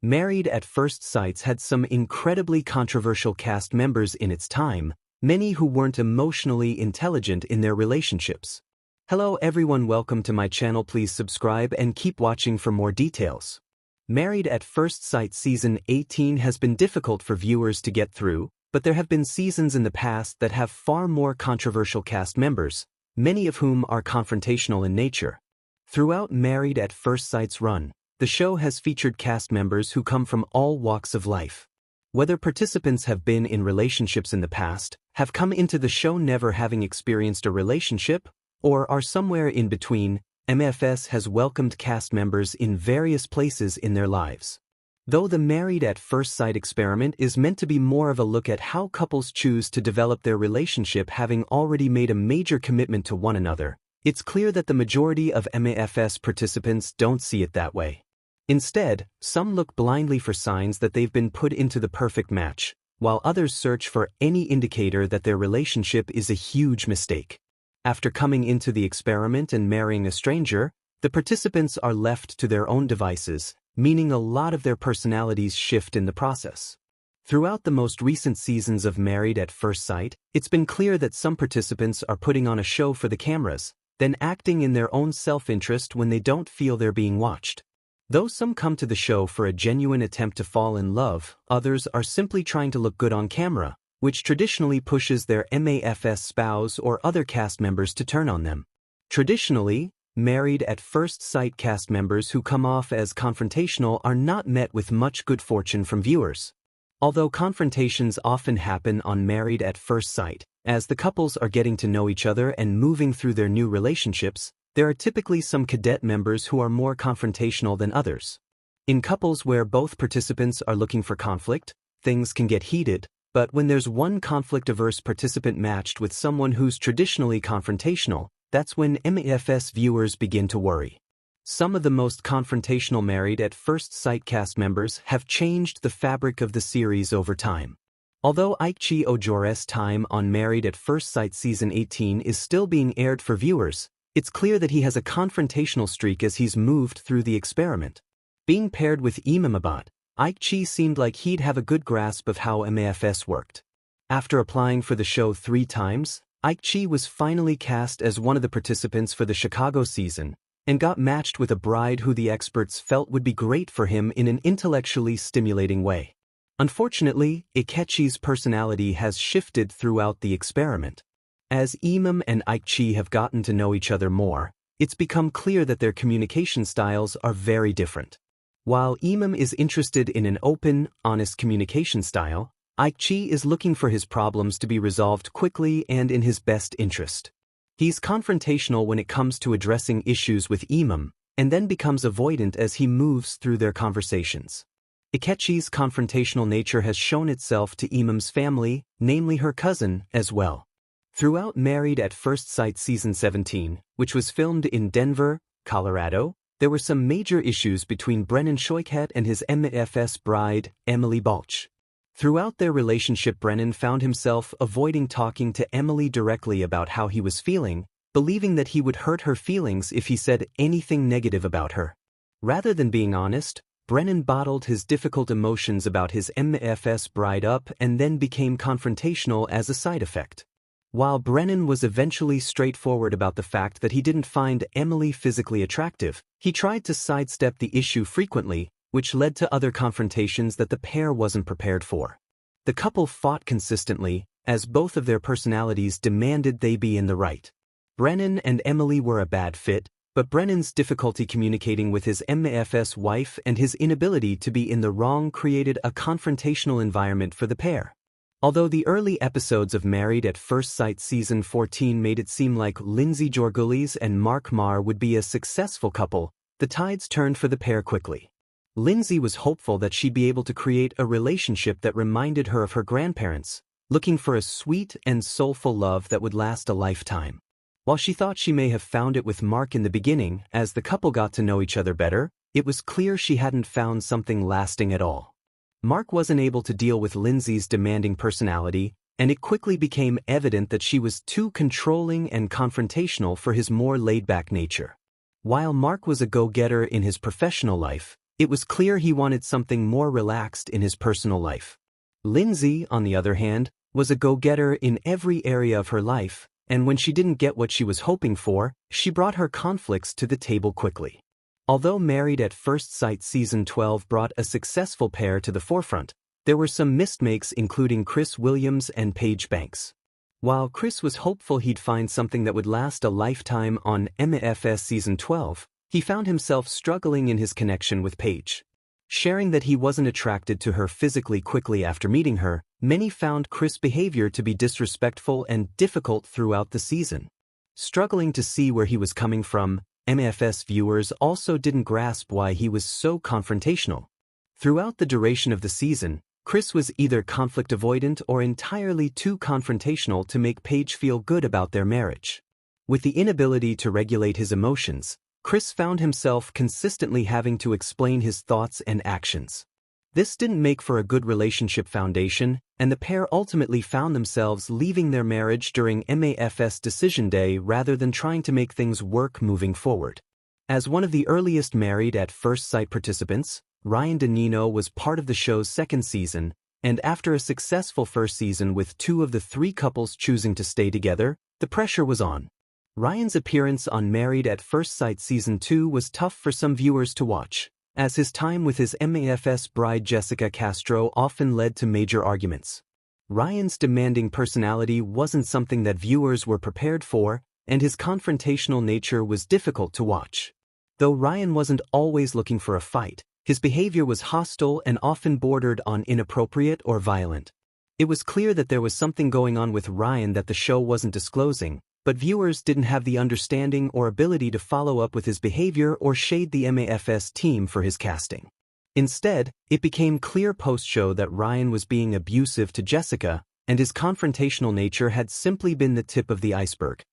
Married at First Sight had some incredibly controversial cast members in its time, many who weren't emotionally intelligent in their relationships. Hello everyone, welcome to my channel. Please subscribe and keep watching for more details. Married at First Sight Season 18 has been difficult for viewers to get through, but there have been seasons in the past that have far more controversial cast members, many of whom are confrontational in nature. Throughout Married at First Sight's run, the show has featured cast members who come from all walks of life. Whether participants have been in relationships in the past, have come into the show never having experienced a relationship, or are somewhere in between, MFS has welcomed cast members in various places in their lives. Though the Married at First Sight experiment is meant to be more of a look at how couples choose to develop their relationship having already made a major commitment to one another, it's clear that the majority of MAFS participants don't see it that way. Instead, some look blindly for signs that they've been put into the perfect match, while others search for any indicator that their relationship is a huge mistake. After coming into the experiment and marrying a stranger, the participants are left to their own devices, meaning a lot of their personalities shift in the process. Throughout the most recent seasons of Married at First Sight, it's been clear that some participants are putting on a show for the cameras, then acting in their own self-interest when they don't feel they're being watched. Though some come to the show for a genuine attempt to fall in love, others are simply trying to look good on camera, which traditionally pushes their MAFS spouse or other cast members to turn on them. Traditionally, Married at First Sight cast members who come off as confrontational are not met with much good fortune from viewers. Although confrontations often happen on Married at First Sight, as the couples are getting to know each other and moving through their new relationships, there are typically some cadet members who are more confrontational than others. In couples where both participants are looking for conflict, things can get heated, but when there's one conflict-averse participant matched with someone who's traditionally confrontational, that's when MAFS viewers begin to worry. Some of the most confrontational Married at First Sight cast members have changed the fabric of the series over time. Although Aichi Ojore's time on Married at First Sight Season 18 is still being aired for viewers, it's clear that he has a confrontational streak as he's moved through the experiment. Being paired with Imamabad, Aichi seemed like he'd have a good grasp of how MAFS worked. After applying for the show 3 times, Aichi was finally cast as one of the participants for the Chicago season, and got matched with a bride who the experts felt would be great for him in an intellectually stimulating way. Unfortunately, Ikechi's personality has shifted throughout the experiment. As Imam and Aichi have gotten to know each other more, it's become clear that their communication styles are very different. While Imam is interested in an open, honest communication style, Aichi is looking for his problems to be resolved quickly and in his best interest. He's confrontational when it comes to addressing issues with Imam, and then becomes avoidant as he moves through their conversations. Ikechi's confrontational nature has shown itself to Imam's family, namely her cousin, as well. Throughout Married at First Sight Season 17, which was filmed in Denver, Colorado, there were some major issues between Brennan Schoichet and his MAFS bride, Emily Balch. Throughout their relationship, Brennan found himself avoiding talking to Emily directly about how he was feeling, believing that he would hurt her feelings if he said anything negative about her. Rather than being honest, Brennan bottled his difficult emotions about his MAFS bride up and then became confrontational as a side effect. While Brennan was eventually straightforward about the fact that he didn't find Emily physically attractive, he tried to sidestep the issue frequently, which led to other confrontations that the pair wasn't prepared for. The couple fought consistently, as both of their personalities demanded they be in the right. Brennan and Emily were a bad fit, but Brennan's difficulty communicating with his MAFS wife and his inability to be in the wrong created a confrontational environment for the pair. Although the early episodes of Married at First Sight Season 14 made it seem like Lindsay Jorgulis and Mark Marr would be a successful couple, the tides turned for the pair quickly. Lindsay was hopeful that she'd be able to create a relationship that reminded her of her grandparents, looking for a sweet and soulful love that would last a lifetime. While she thought she may have found it with Mark in the beginning, as the couple got to know each other better, it was clear she hadn't found something lasting at all. Mark wasn't able to deal with Lindsay's demanding personality, and it quickly became evident that she was too controlling and confrontational for his more laid-back nature. While Mark was a go-getter in his professional life, It was clear he wanted something more relaxed in his personal life. Lindsay, on the other hand, was a go-getter in every area of her life, and when she didn't get what she was hoping for, she brought her conflicts to the table quickly. Although Married at First Sight Season 12 brought a successful pair to the forefront, there were some missed makes, including Chris Williams and Paige Banks. While Chris was hopeful he'd find something that would last a lifetime on MFS Season 12, he found himself struggling in his connection with Paige. Sharing that he wasn't attracted to her physically quickly after meeting her, many found Chris' behavior to be disrespectful and difficult throughout the season. Struggling to see where he was coming from, MFS viewers also didn't grasp why he was so confrontational. Throughout the duration of the season, Chris was either conflict avoidant or entirely too confrontational to make Paige feel good about their marriage. With the inability to regulate his emotions, Chris found himself consistently having to explain his thoughts and actions. This didn't make for a good relationship foundation, and the pair ultimately found themselves leaving their marriage during MAFS Decision Day rather than trying to make things work moving forward. As one of the earliest Married at First Sight participants, Ryan DeNino was part of the show's second season, and after a successful first season with 2 of the 3 couples choosing to stay together, the pressure was on. Ryan's appearance on Married at First Sight Season 2 was tough for some viewers to watch, as his time with his MAFS bride Jessica Castro often led to major arguments. Ryan's demanding personality wasn't something that viewers were prepared for, and his confrontational nature was difficult to watch. Though Ryan wasn't always looking for a fight, his behavior was hostile and often bordered on inappropriate or violent. It was clear that there was something going on with Ryan that the show wasn't disclosing, but viewers didn't have the understanding or ability to follow up with his behavior or shade the MAFS team for his casting. Instead, it became clear post-show that Ryan was being abusive to Jessica, and his confrontational nature had simply been the tip of the iceberg.